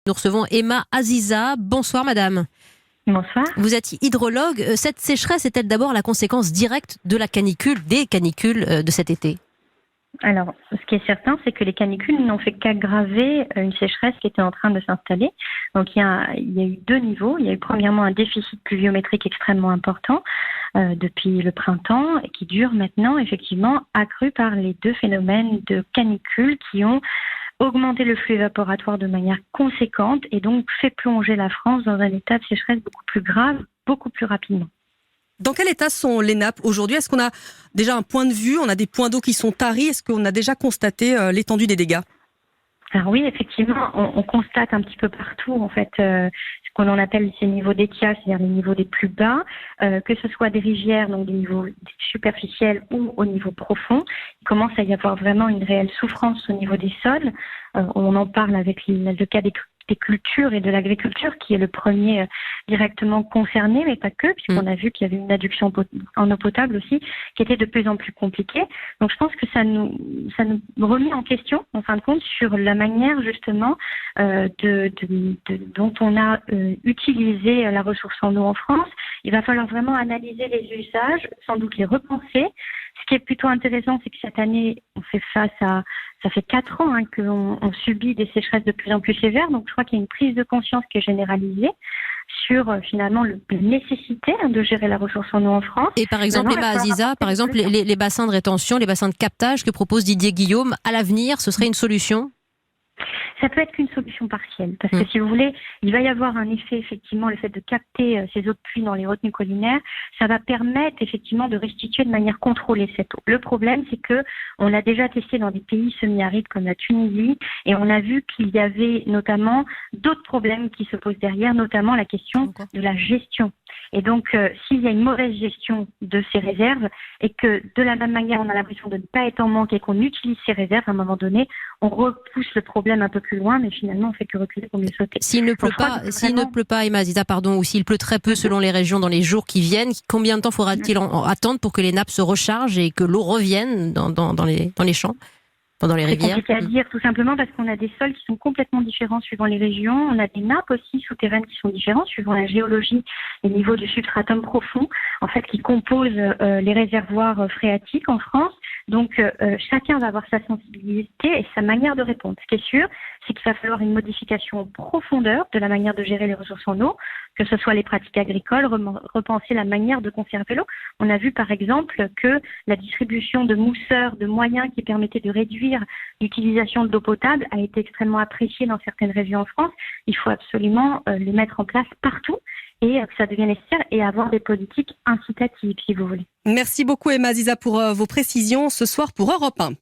Nous recevons Emma Aziza. Bonsoir madame. Bonsoir. Vous êtes hydrologue. Cette sécheresse est-elle d'abord la conséquence directe de la canicule, des canicules de cet été ? Alors, ce qui est certain, c'est que les canicules n'ont fait qu'aggraver une sécheresse qui était en train de s'installer. Donc, il y a eu deux niveaux. Il y a eu premièrement un déficit pluviométrique extrêmement important depuis le printemps et qui dure maintenant, effectivement, accru par les deux phénomènes de canicule qui ont augmenté le flux évaporatoire de manière conséquente et donc fait plonger la France dans un état de sécheresse beaucoup plus grave, beaucoup plus rapidement. Dans quel état sont les nappes aujourd'hui ? Est-ce qu'on a déjà un point de vue ? On a des points d'eau qui sont taris ? Est-ce qu'on a déjà constaté l'étendue des dégâts ? Alors oui, effectivement, on constate un petit peu partout en fait ce qu'on en appelle ces niveaux d'étiage, c'est-à-dire les niveaux des plus bas, que ce soit des rivières, donc des niveaux superficiels ou au niveau profond. Il commence à y avoir vraiment une réelle souffrance au niveau des sols. On en parle avec le cas des cultures et de l'agriculture qui est le premier directement concerné, mais pas que, puisqu'on a vu qu'il y avait une adduction en eau potable aussi qui était de plus en plus compliquée. Donc je pense que ça nous remet en question, en fin de compte, sur la manière justement dont on a utilisé la ressource en eau en France. Il va falloir vraiment analyser les usages, sans doute les repenser. Ce qui est plutôt intéressant, c'est que cette année, on fait face à... Ça fait 4 ans qu'on subit des sécheresses de plus en plus sévères. Donc, je crois qu'il y a une prise de conscience qui est généralisée sur finalement la nécessité de gérer la ressource en eau en France. Et par exemple, Emma Aziza, les bassins de rétention, les bassins de captage que propose Didier Guillaume, à l'avenir, ce serait une solution ? Ça peut être qu'une solution partielle, parce que si vous voulez, il va y avoir un effet, effectivement, le fait de capter ces eaux de pluie dans les retenues collinaires, ça va permettre effectivement de restituer de manière contrôlée cette eau. Le problème, c'est que on l'a déjà testé dans des pays semi-arides comme la Tunisie, et on a vu qu'il y avait notamment d'autres problèmes qui se posent derrière, notamment la question de la gestion. Et donc, s'il y a une mauvaise gestion de ces réserves et que de la même manière, on a l'impression de ne pas être en manque et qu'on utilise ces réserves, à un moment donné, on repousse le problème un peu plus loin, mais finalement, on fait que reculer pour mieux sauter. S'il ne pleut pas, Emma Aziza, ou s'il pleut très peu selon les régions dans les jours qui viennent, combien de temps faudra-t-il attendre pour que les nappes se rechargent et que l'eau revienne dans les champs ? Pendant les rivières. C'est compliqué à dire tout simplement parce qu'on a des sols qui sont complètement différents suivant les régions. On a des nappes aussi souterraines qui sont différentes suivant la géologie, les niveaux du substratum profond, en fait, qui composent les réservoirs phréatiques en France. Donc, chacun va avoir sa sensibilité et sa manière de répondre. Ce qui est sûr, c'est qu'il va falloir une modification en profondeur de la manière de gérer les ressources en eau, que ce soit les pratiques agricoles, repenser la manière de conserver l'eau. On a vu par exemple que la distribution de mousseurs, de moyens qui permettaient de réduire l'utilisation de l'eau potable a été extrêmement appréciée dans certaines régions en France. Il faut absolument les mettre en place partout et que ça devienne nécessaire et avoir des politiques incitatives, si vous voulez. Merci beaucoup Emma Aziza pour vos précisions ce soir pour Europe 1.